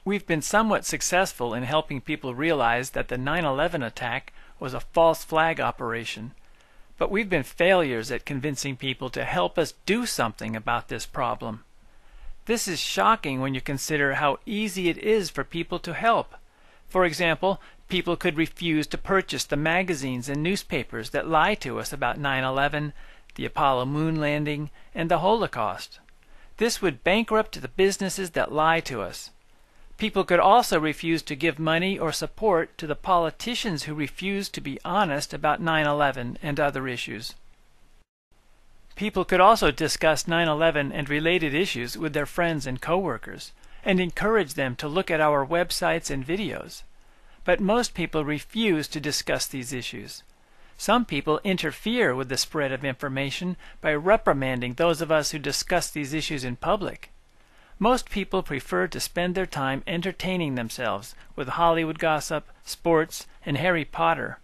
We've been somewhat successful in helping people realize that the 9/11 attack was a false flag operation, but we've been failures at convincing people to help us do something about this problem. This is shocking when you consider how easy it is for people to help. For example, people could refuse to purchase the magazines and newspapers that lie to us about 9/11, the Apollo moon landing, and the Holocaust. This would bankrupt the businesses that lie to us. People could also refuse to give money or support to the politicians who refuse to be honest about 9/11 and other issues. People could also discuss 9/11 and related issues with their friends and coworkers, and encourage them to look at our websites and videos. But most people refuse to discuss these issues. Some people interfere with the spread of information by reprimanding those of us who discuss these issues in public. Most people prefer to spend their time entertaining themselves with Hollywood gossip, sports, and Harry Potter.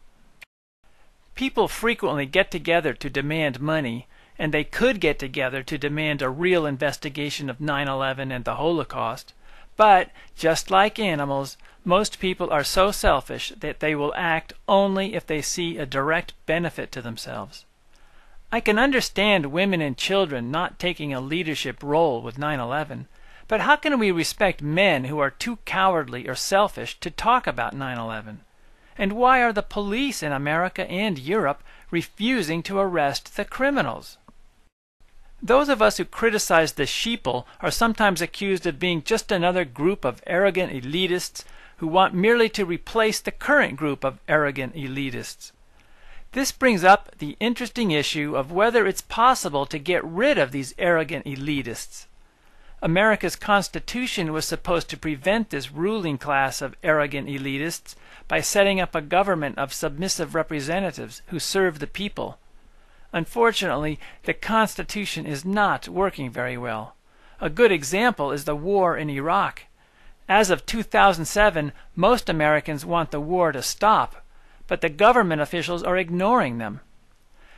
People frequently get together to demand money, and they could get together to demand a real investigation of 9/11 and the Holocaust. But, just like animals, most people are so selfish that they will act only if they see a direct benefit to themselves. I can understand women and children not taking a leadership role with 9/11, but how can we respect men who are too cowardly or selfish to talk about 9/11? And why are the police in America and Europe refusing to arrest the criminals? Those of us who criticize the Sheeple are sometimes accused of being just another group of arrogant elitists who want merely to replace the current group of arrogant elitists. This brings up the interesting issue of whether it's possible to get rid of these arrogant elitists. America's Constitution was supposed to prevent this ruling class of arrogant elitists by setting up a government of submissive representatives who serve the people. Unfortunately, the Constitution is not working very well. A good example is the war in Iraq. As of 2007, most Americans want the war to stop, but the government officials are ignoring them.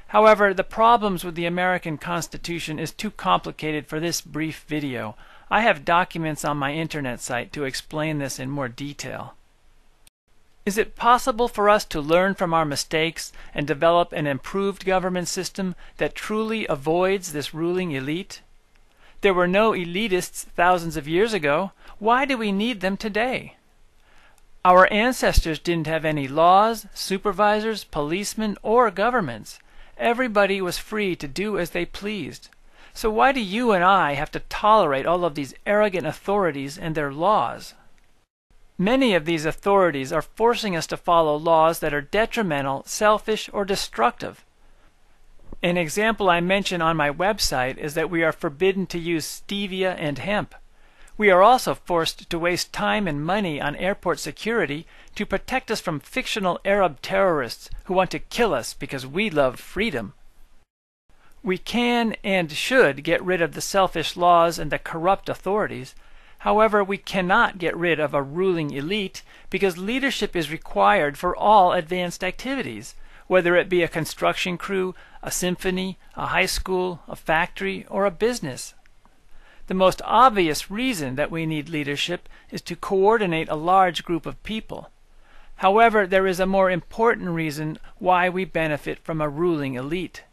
However, the problems with the American Constitution is too complicated for this brief video. I have documents on my internet site to explain this in more detail. Is it possible for us to learn from our mistakes and develop an improved government system that truly avoids this ruling elite? There were no elitists thousands of years ago. Why do we need them today? Our ancestors didn't have any laws, supervisors, policemen, or governments. Everybody was free to do as they pleased. So why do you and I have to tolerate all of these arrogant authorities and their laws? Many of these authorities are forcing us to follow laws that are detrimental, selfish, or destructive. An example I mention on my website is that we are forbidden to use stevia and hemp. We are also forced to waste time and money on airport security to protect us from fictional Arab terrorists who want to kill us because we love freedom. We can and should get rid of the selfish laws and the corrupt authorities. However, we cannot get rid of a ruling elite because leadership is required for all advanced activities, whether it be a construction crew, a symphony, a high school, a factory, or a business. The most obvious reason that we need leadership is to coordinate a large group of people. However, there is a more important reason why we benefit from a ruling elite.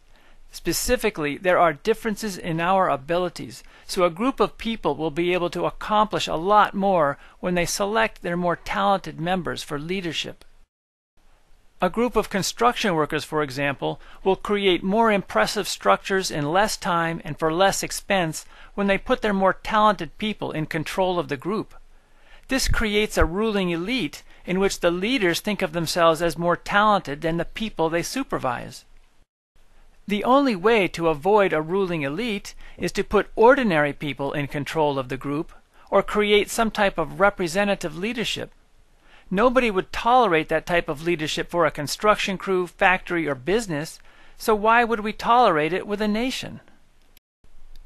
Specifically, there are differences in our abilities, so a group of people will be able to accomplish a lot more when they select their more talented members for leadership. A group of construction workers, for example, will create more impressive structures in less time and for less expense when they put their more talented people in control of the group. This creates a ruling elite in which the leaders think of themselves as more talented than the people they supervise. The only way to avoid a ruling elite is to put ordinary people in control of the group or create some type of representative leadership. Nobody would tolerate that type of leadership for a construction crew, factory, or business, so why would we tolerate it with a nation?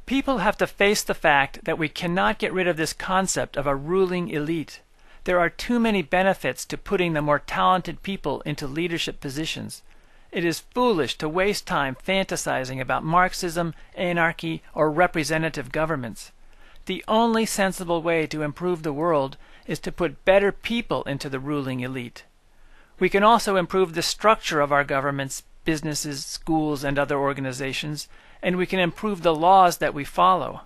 People have to face the fact that we cannot get rid of this concept of a ruling elite. There are too many benefits to putting the more talented people into leadership positions. It is foolish to waste time fantasizing about Marxism, anarchy, or representative governments. The only sensible way to improve the world is to put better people into the ruling elite. We can also improve the structure of our governments, businesses, schools, and other organizations, and we can improve the laws that we follow.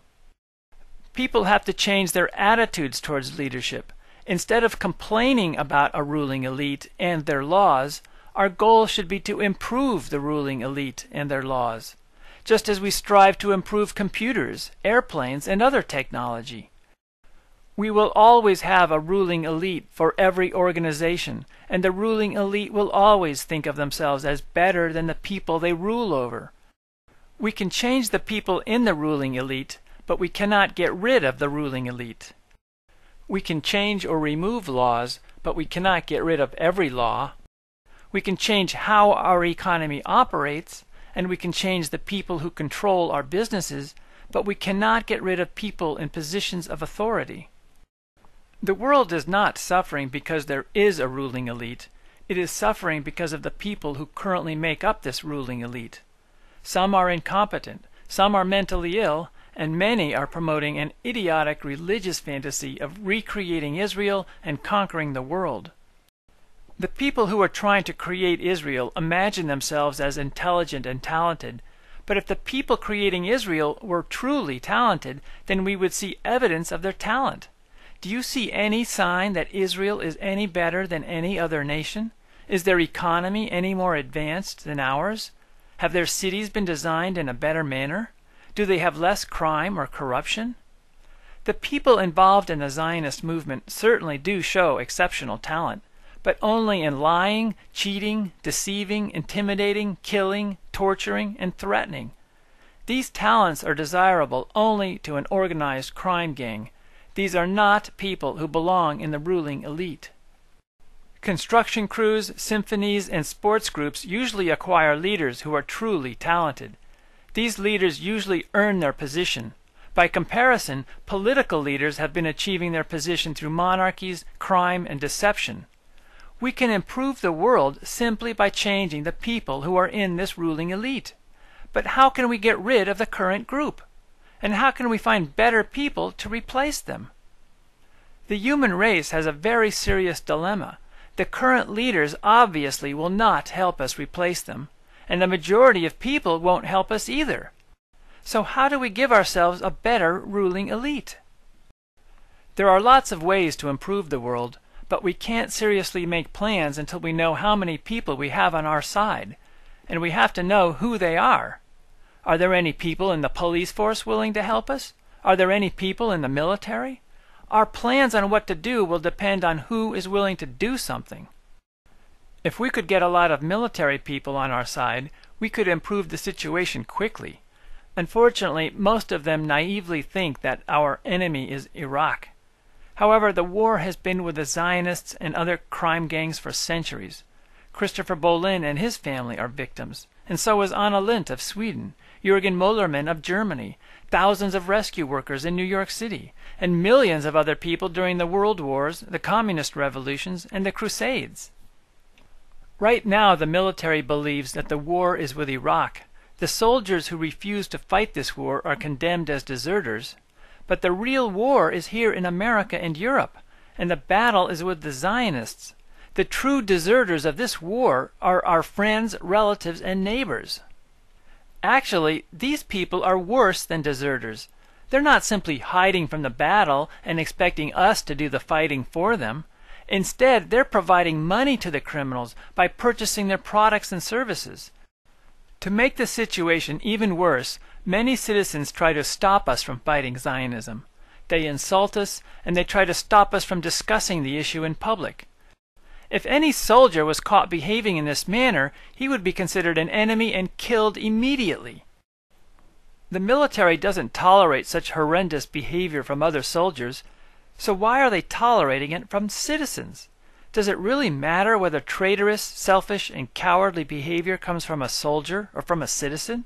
People have to change their attitudes towards leadership. Instead of complaining about a ruling elite and their laws, our goal should be to improve the ruling elite and their laws, just as we strive to improve computers, airplanes, and other technology. We will always have a ruling elite for every organization, and the ruling elite will always think of themselves as better than the people they rule over. We can change the people in the ruling elite, but we cannot get rid of the ruling elite. We can change or remove laws, but we cannot get rid of every law. We can change how our economy operates, and we can change the people who control our businesses, but we cannot get rid of people in positions of authority. The world is not suffering because there is a ruling elite. It is suffering because of the people who currently make up this ruling elite. Some are incompetent, some are mentally ill, and many are promoting an idiotic religious fantasy of recreating Israel and conquering the world. The people who are trying to create Israel imagine themselves as intelligent and talented, but if the people creating Israel were truly talented, then we would see evidence of their talent. Do you see any sign that Israel is any better than any other nation? Is their economy any more advanced than ours? Have their cities been designed in a better manner? Do they have less crime or corruption? The people involved in the Zionist movement certainly do show exceptional talent, but only in lying, cheating, deceiving, intimidating, killing, torturing, and threatening. These talents are desirable only to an organized crime gang. These are not people who belong in the ruling elite. Construction crews, symphonies, and sports groups usually acquire leaders who are truly talented. These leaders usually earn their position. By comparison, political leaders have been achieving their position through monarchies, crime, and deception. We can improve the world simply by changing the people who are in this ruling elite. But how can we get rid of the current group? And how can we find better people to replace them? The human race has a very serious dilemma. The current leaders obviously will not help us replace them, and the majority of people won't help us either. So how do we give ourselves a better ruling elite? There are lots of ways to improve the world, but we can't seriously make plans until we know how many people we have on our side, and we have to know who they are. Are there any people in the police force willing to help us? Are there any people in the military? Our plans on what to do will depend on who is willing to do something. If we could get a lot of military people on our side, we could improve the situation quickly. Unfortunately, most of them naively think that our enemy is Iraq. However, the war has been with the Zionists and other crime gangs for centuries. Christopher Bolin and his family are victims, and so is Anna Lindt of Sweden, Jürgen Möllermann of Germany, thousands of rescue workers in New York City, and millions of other people during the World Wars, the Communist revolutions, and the Crusades. Right now, the military believes that the war is with Iraq. The soldiers who refuse to fight this war are condemned as deserters. But the real war is here in America and Europe, and the battle is with the Zionists. The true deserters of this war are our friends, relatives, and neighbors. Actually, these people are worse than deserters. They're not simply hiding from the battle and expecting us to do the fighting for them. Instead, they're providing money to the criminals by purchasing their products and services. To make the situation even worse, many citizens try to stop us from fighting Zionism. They insult us, and they try to stop us from discussing the issue in public. If any soldier was caught behaving in this manner, he would be considered an enemy and killed immediately. The military doesn't tolerate such horrendous behavior from other soldiers, so why are they tolerating it from citizens? Does it really matter whether traitorous, selfish, and cowardly behavior comes from a soldier or from a citizen?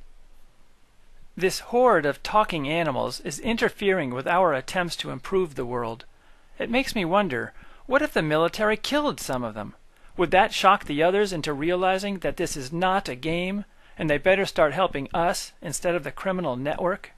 This horde of talking animals is interfering with our attempts to improve the world. It makes me wonder, what if the military killed some of them? Would that shock the others into realizing that this is not a game, and they better start helping us instead of the criminal network?